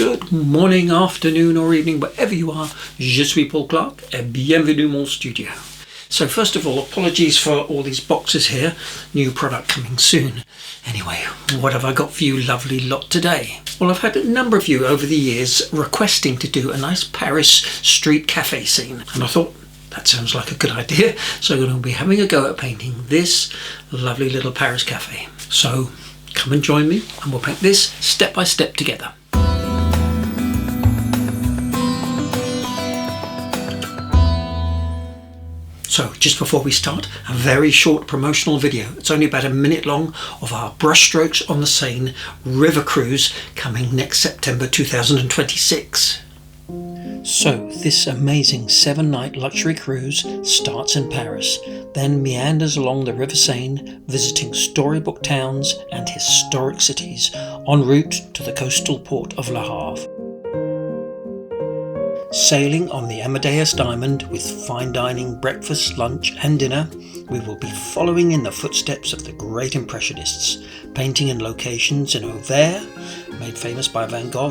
Good morning, afternoon or evening, wherever you are. Je suis Paul Clark et bienvenue mon studio. So first of all, apologies for all these boxes here. New product coming soon. Anyway, what have I got for you lovely lot today? Well, I've had a number of you over the years requesting to do a nice Paris street cafe scene. And I thought, that sounds like a good idea. So I'm going to be having a go at painting this lovely little Paris cafe. So come and join me and we'll paint this step by step together. So just before we start, a very short promotional video. It's only about a minute long of our brushstrokes on the Seine river cruise coming next September 2026. So this amazing 7-night luxury cruise starts in Paris, then meanders along the River Seine, visiting storybook towns and historic cities en route to the coastal port of Le Havre. Sailing on the Amadeus Diamond with fine dining, breakfast, lunch and dinner, we will be following in the footsteps of the great Impressionists, painting in locations in Auvers, made famous by Van Gogh,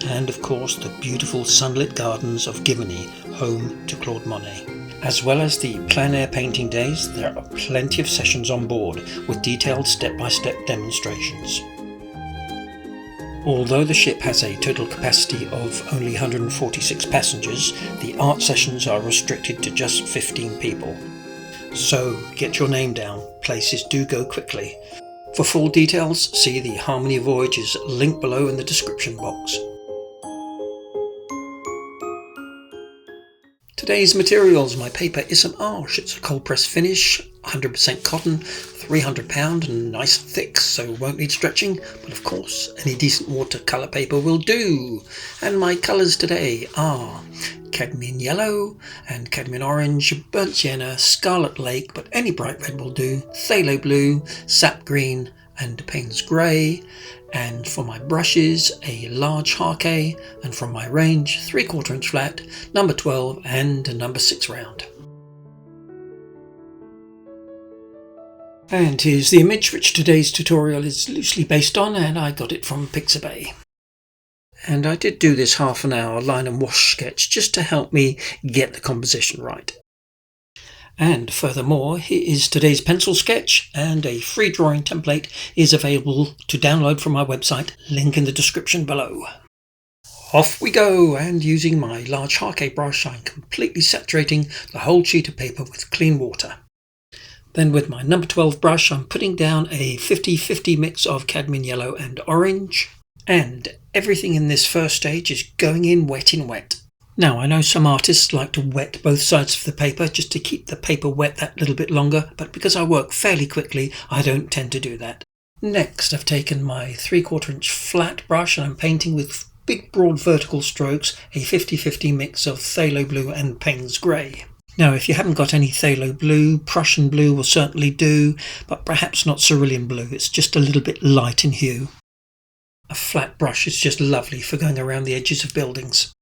and of course the beautiful sunlit gardens of Givigny, home to Claude Monet. As well as the plein air painting days, there are plenty of sessions on board with detailed step-by-step demonstrations. Although the ship has a total capacity of only 146 passengers, the art sessions are restricted to just 15 people. So get your name down, places do go quickly. For full details, see the Harmony Voyages link below in the description box. Today's materials, my paper is an Arche. It's a cold press finish, 100% cotton, £300 and nice and thick, so won't need stretching, but of course any decent watercolour paper will do. And my colours today are cadmium yellow and cadmium orange, burnt sienna, scarlet lake, but any bright red will do, phthalo blue, sap green and Payne's grey, and for my brushes a large Harke, and from my range 3/4 inch flat, number 12 and a number 6 round. And here's the image which today's tutorial is loosely based on, and I got it from Pixabay. And I did do this half an hour line and wash sketch just to help me get the composition right. And furthermore, here is today's pencil sketch, and a free drawing template is available to download from my website, link in the description below. Off we go, and using my large Harke brush I'm completely saturating the whole sheet of paper with clean water. Then with my number 12 brush I'm putting down a 50-50 mix of cadmium yellow and orange, and everything in this first stage is going in wet in wet. Now I know some artists like to wet both sides of the paper just to keep the paper wet that little bit longer, but because I work fairly quickly I don't tend to do that. Next I've taken my 3/4 inch flat brush and I'm painting with big broad vertical strokes a 50-50 mix of phthalo blue and Payne's grey. Now if you haven't got any phthalo blue, Prussian blue will certainly do, but perhaps not cerulean blue, it's just a little bit light in hue. A flat brush is just lovely for going around the edges of buildings.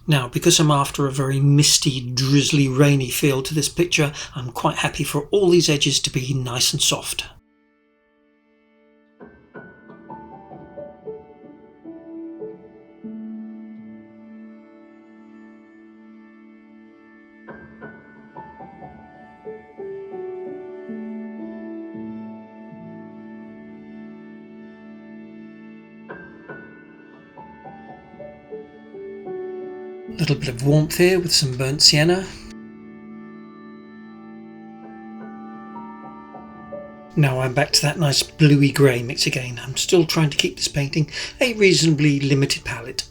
Now, because I'm after a very misty, drizzly, rainy feel to this picture, I'm quite happy for all these edges to be nice and soft. A little bit of warmth here with some burnt sienna. Now I'm back to that nice bluey grey mix again. I'm still trying to keep this painting a reasonably limited palette.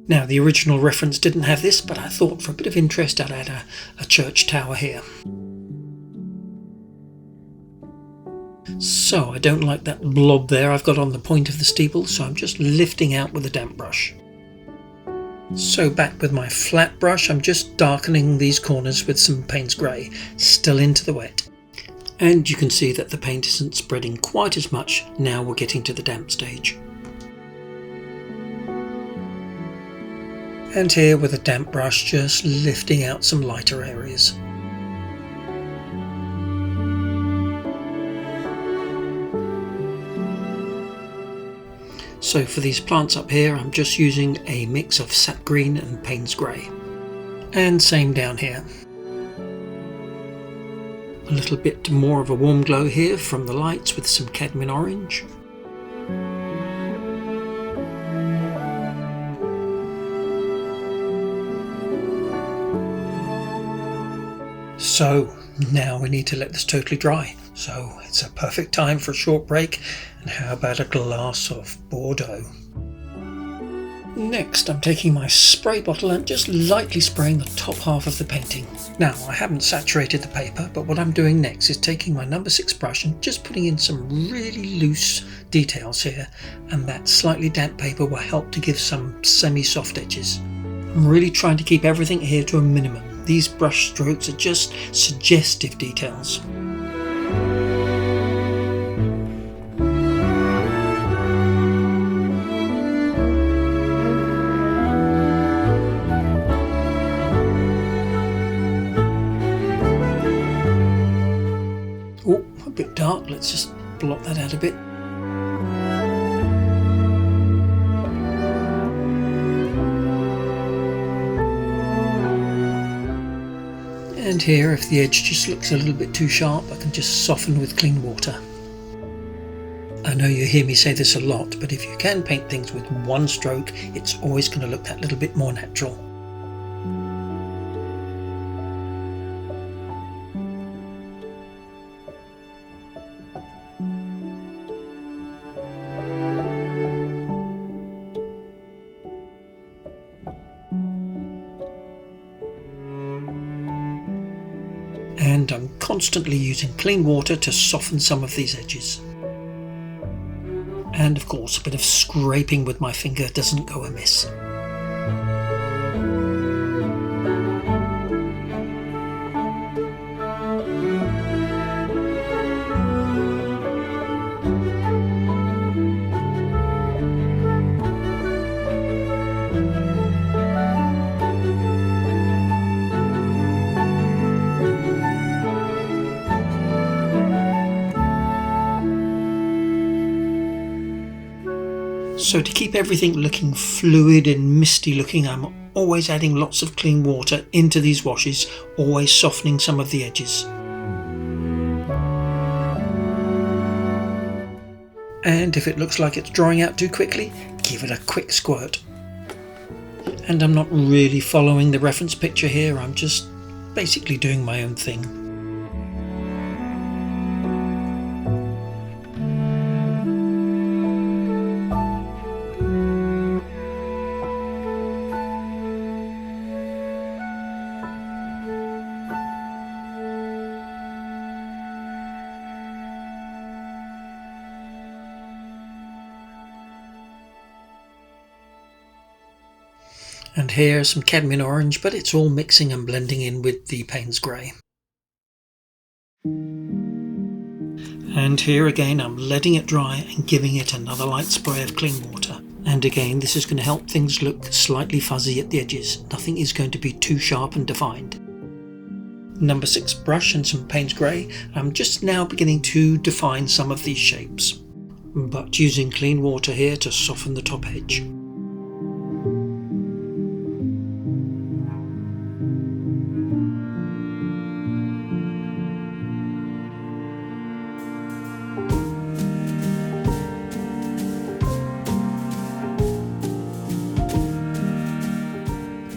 Now the original reference didn't have this, but I thought for a bit of interest I'd add a church tower here. So I don't like that blob there I've got on the point of the steeple, so I'm just lifting out with a damp brush. So back with my flat brush, I'm just darkening these corners with some Payne's grey, still into the wet. And you can see that the paint isn't spreading quite as much now we're getting to the damp stage. And here with a damp brush, just lifting out some lighter areas. So for these plants up here, I'm just using a mix of sap green and Payne's grey. And same down here. A little bit more of a warm glow here from the lights with some cadmium orange. So now we need to let this totally dry. So it's a perfect time for a short break. And how about a glass of Bordeaux? Next, I'm taking my spray bottle and just lightly spraying the top half of the painting. Now, I haven't saturated the paper, but what I'm doing next is taking my number 6 brush and just putting in some really loose details here, and that slightly damp paper will help to give some semi-soft edges. I'm really trying to keep everything here to a minimum. These brush strokes are just suggestive details. Oh, a bit dark, let's just blot that out a bit. And here, if the edge just looks a little bit too sharp, I can just soften with clean water. I know you hear me say this a lot, but if you can paint things with one stroke, it's always going to look that little bit more natural. And I'm constantly using clean water to soften some of these edges. And of course, a bit of scraping with my finger doesn't go amiss. So to keep everything looking fluid and misty looking, I'm always adding lots of clean water into these washes, always softening some of the edges. And if it looks like it's drying out too quickly, give it a quick squirt. And I'm not really following the reference picture here, I'm just basically doing my own thing. And here some cadmium orange, but it's all mixing and blending in with the Payne's grey. And here again I'm letting it dry and giving it another light spray of clean water. And again, this is going to help things look slightly fuzzy at the edges. Nothing is going to be too sharp and defined. Number 6 brush and some Payne's grey. I'm just now beginning to define some of these shapes, but using clean water here to soften the top edge.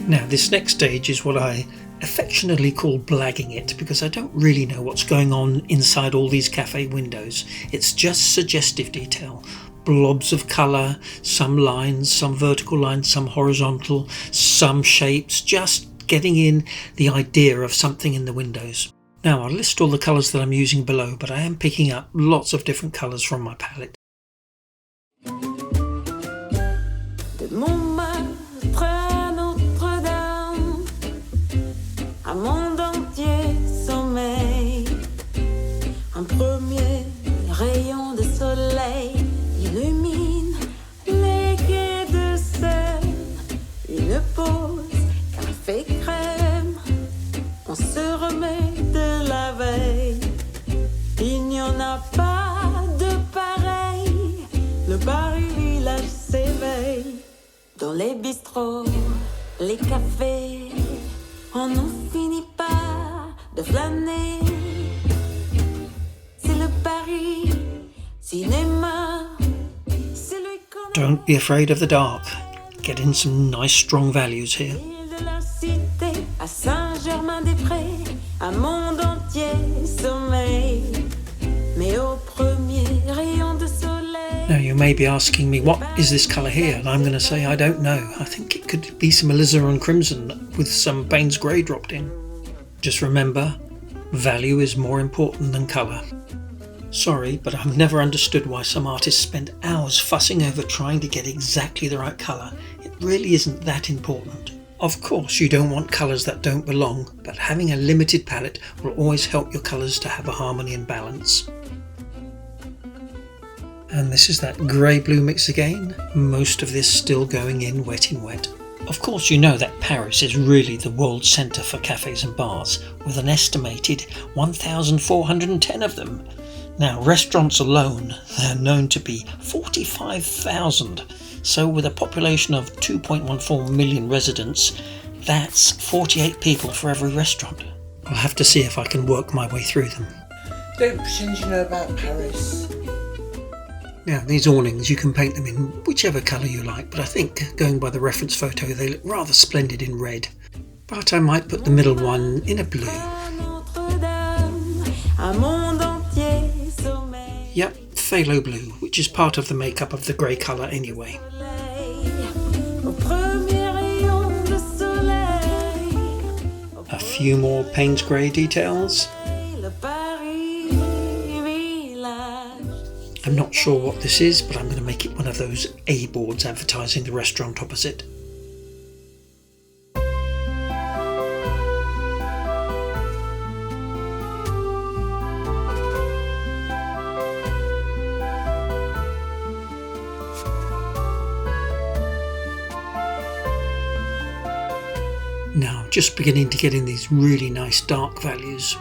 Now this next stage is what I affectionately call blagging it, because I don't really know what's going on inside all these cafe windows. It's just suggestive detail, blobs of colour, some lines, some vertical lines, some horizontal, some shapes, just getting in the idea of something in the windows. Now I'll list all the colours that I'm using below, but I am picking up lots of different colours from my palette. Un monde entier sommeille, un premier rayon de soleil illumine les quais de Seine. Une pause, café crème, on se remet de la veille. Il n'y en a pas de pareil, le Paris village dans les bistrots, les cafés, on n'en finit pas de flâner. C'est le Paris cinéma. Don't be afraid of the dark. Get in some nice strong values here. De la cité à Saint-Germain-des-Prés, un monde entier sommeil. Mais au premier rayon de soleil. Now you may be asking me, what is this colour here? And I'm going to say I don't know. I think it could be some alizarin crimson with some Payne's grey dropped in. Just remember, value is more important than colour. Sorry, but I've never understood why some artists spend hours fussing over trying to get exactly the right colour. It really isn't that important. Of course you don't want colours that don't belong, but having a limited palette will always help your colours to have a harmony and balance. And this is that grey-blue mix again, most of this still going in wet in wet. Of course you know that Paris is really the world centre for cafes and bars, with an estimated 1,410 of them. Now, restaurants alone, they're known to be 45,000, so with a population of 2.14 million residents, that's 48 people for every restaurant. I'll have to see if I can work my way through them. Don't pretend you know about Paris. Now, these awnings, you can paint them in whichever colour you like, but I think, going by the reference photo, they look rather splendid in red. But I might put the middle one in a blue. Yep, phthalo blue, which is part of the makeup of the grey colour anyway. A few more Payne's grey details. I'm not sure what this is, but I'm going to make it one of those A boards advertising the restaurant opposite. Now I'm just beginning to get in these really nice dark values.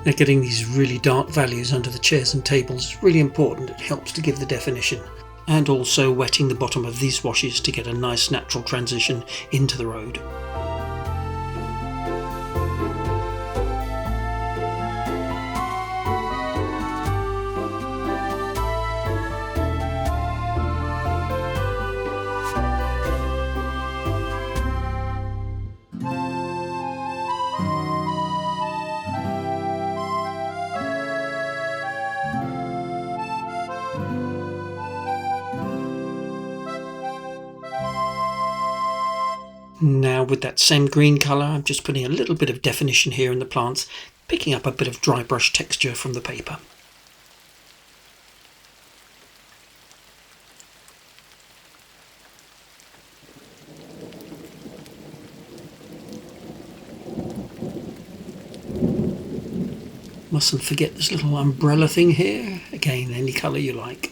Now, getting these really dark values under the chairs and tables is really important. It helps to give the definition. And also wetting the bottom of these washes to get a nice natural transition into the road. Now with that same green colour, I'm just putting a little bit of definition here in the plants, picking up a bit of dry brush texture from the paper. Mustn't forget this little umbrella thing here, again any colour you like.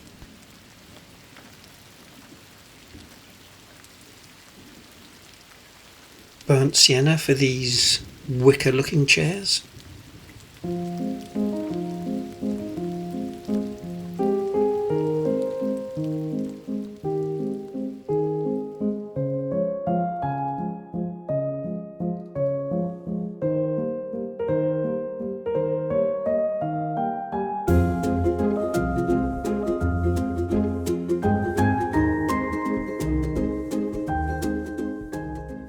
Burnt sienna for these wicker looking chairs.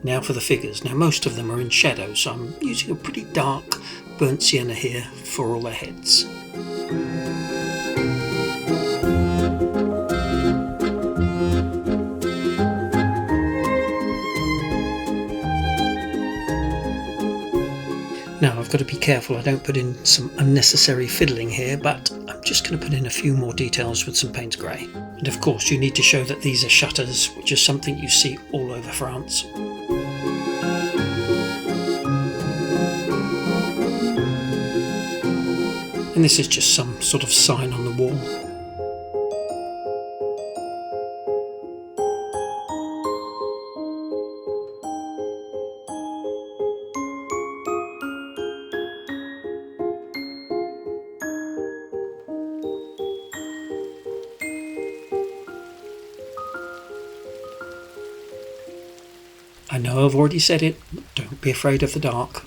Now for the figures. Now most of them are in shadow, so I'm using a pretty dark burnt sienna here for all their heads. Now I've got to be careful I don't put in some unnecessary fiddling here, but I'm just going to put in a few more details with some Payne's Grey. And of course you need to show that these are shutters, which is something you see all over France. And this is just some sort of sign on the wall. I know I've already said it, but don't be afraid of the dark.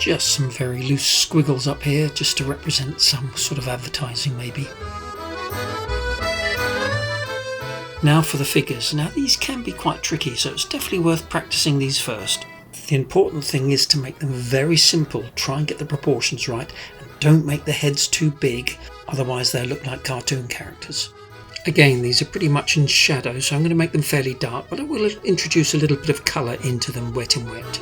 Just some very loose squiggles up here, just to represent some sort of advertising maybe. Now for the figures. Now these can be quite tricky, so it's definitely worth practicing these first. The important thing is to make them very simple, try and get the proportions right, and don't make the heads too big, otherwise they'll look like cartoon characters. Again, these are pretty much in shadow, so I'm going to make them fairly dark, but I will introduce a little bit of colour into them wet in wet.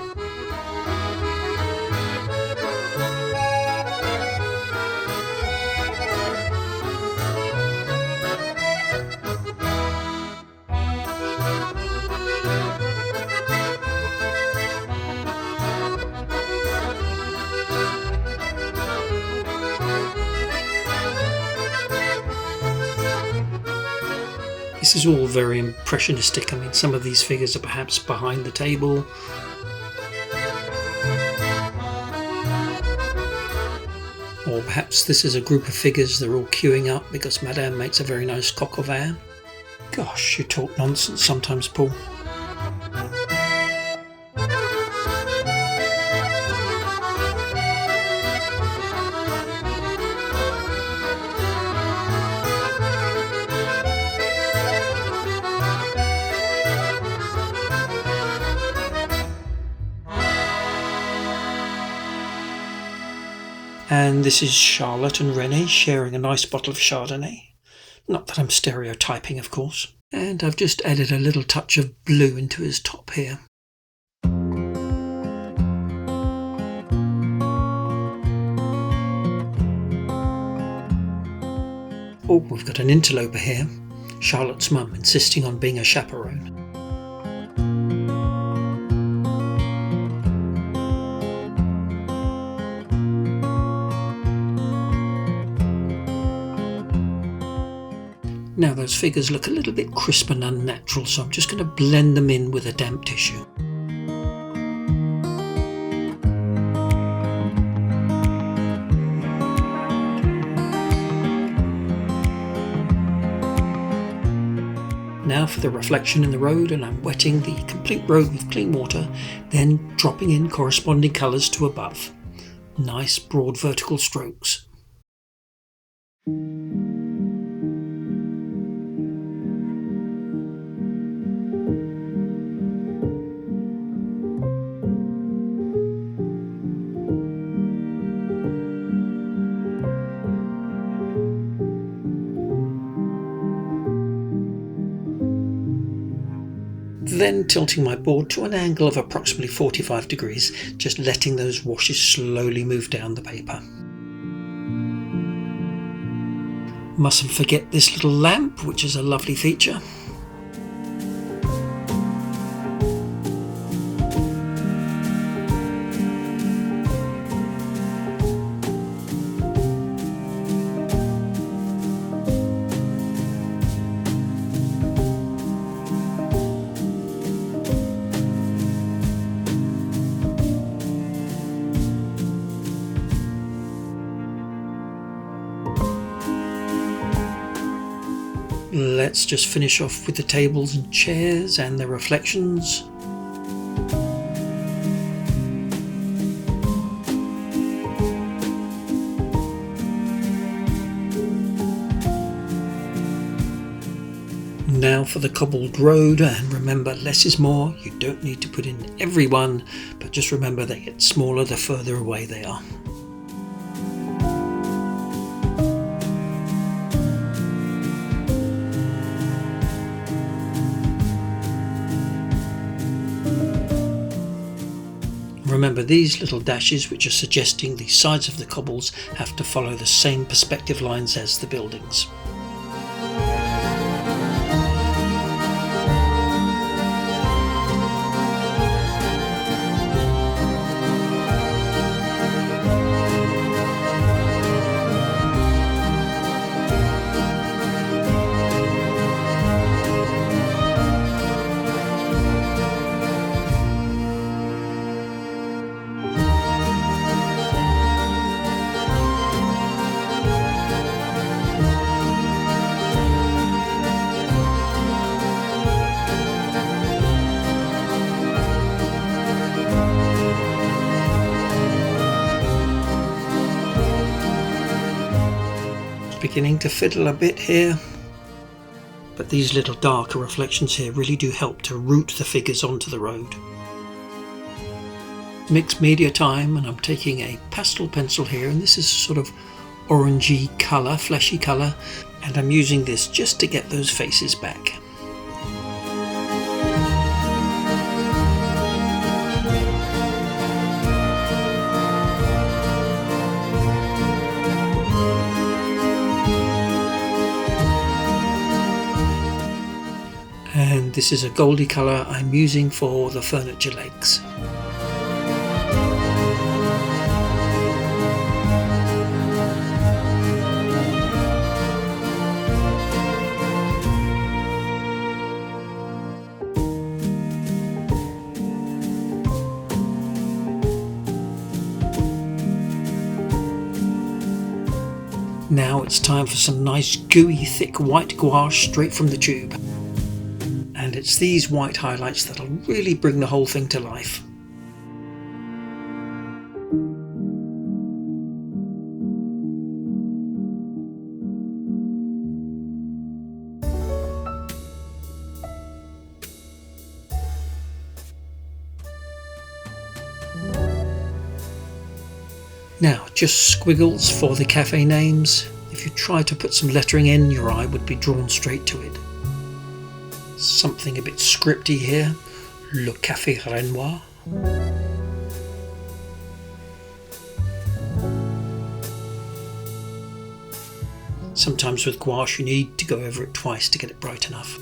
This is all very impressionistic. I mean, some of these figures are perhaps behind the table. Or perhaps this is a group of figures, they're all queuing up because Madame makes a very nice coq au vin. Gosh, you talk nonsense sometimes, Paul. And this is Charlotte and René sharing a nice bottle of Chardonnay. Not that I'm stereotyping, of course. And I've just added a little touch of blue into his top here. Oh, we've got an interloper here. Charlotte's mum insisting on being a chaperone. Now those figures look a little bit crisp and unnatural, so I'm just going to blend them in with a damp tissue. Now for the reflection in the road, and I'm wetting the complete road with clean water, then dropping in corresponding colours to above. Nice broad vertical strokes. Then tilting my board to an angle of approximately 45 degrees, just letting those washes slowly move down the paper. Mustn't forget this little lamp, which is a lovely feature. Let's just finish off with the tables and chairs and their reflections. Now for the cobbled road, and remember, less is more. You don't need to put in every one, but just remember they get smaller the further away they are. Remember, these little dashes which are suggesting the sides of the cobbles have to follow the same perspective lines as the buildings. Beginning to fiddle a bit here, but these little darker reflections here really do help to root the figures onto the road. Mixed media time, and I'm taking a pastel pencil here, and this is a sort of orangey colour, fleshy colour, and I'm using this just to get those faces back. And this is a goldy colour I'm using for the furniture legs. Now it's time for some nice gooey thick white gouache straight from the tube. And it's these white highlights that'll really bring the whole thing to life. Now, just squiggles for the cafe names. If you try to put some lettering in, your eye would be drawn straight to it. Something a bit scripty here. Le Café Renoir. Sometimes with gouache you need to go over it twice to get it bright enough.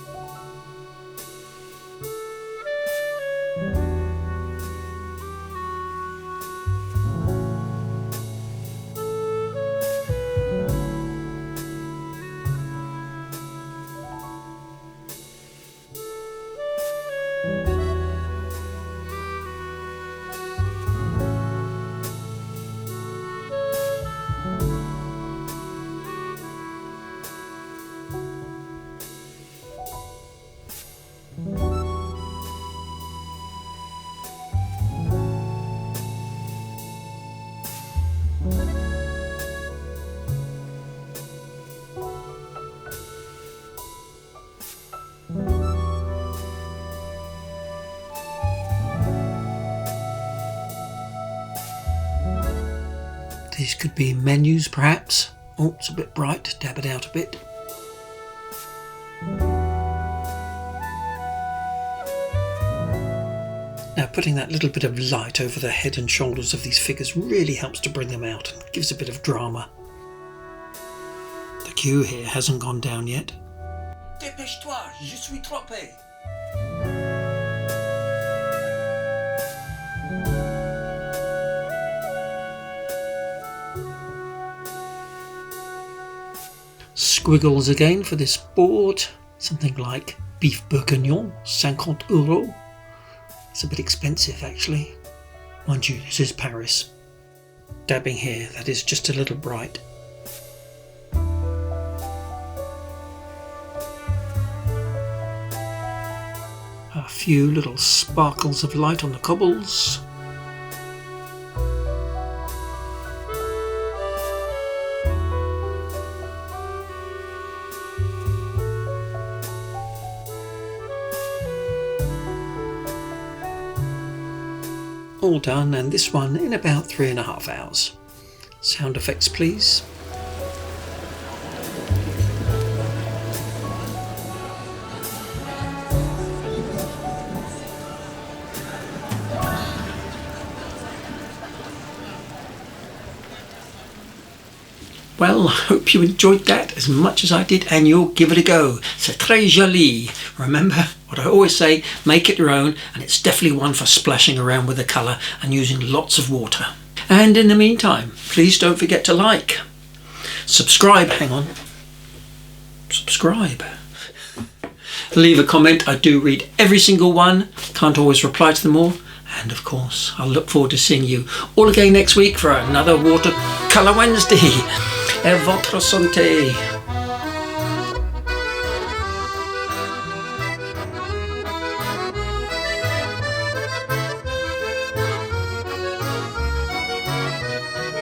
These could be menus perhaps. Oh, it's a bit bright, dab it out a bit. Now putting that little bit of light over the head and shoulders of these figures really helps to bring them out and gives a bit of drama. The queue here hasn't gone down yet. Dépêche-toi, je suis trompé. Squiggles again for this board. Something like beef bourguignon, 50 euros. It's a bit expensive actually. Mind you, this is Paris. Dabbing here, that is just a little bright. few little sparkles of light on the cobbles. All done, and this one in about 3.5 hours. Sound effects please. Well, I hope you enjoyed that as much as I did, and you'll give it a go. C'est très joli. Remember what I always say, make it your own, and it's definitely one for splashing around with the colour and using lots of water. And in the meantime, please don't forget to like, subscribe, subscribe. Leave a comment, I do read every single one, can't always reply to them all. And of course, I'll look forward to seeing you all again next week for another Watercolour Wednesday. Et votre santé.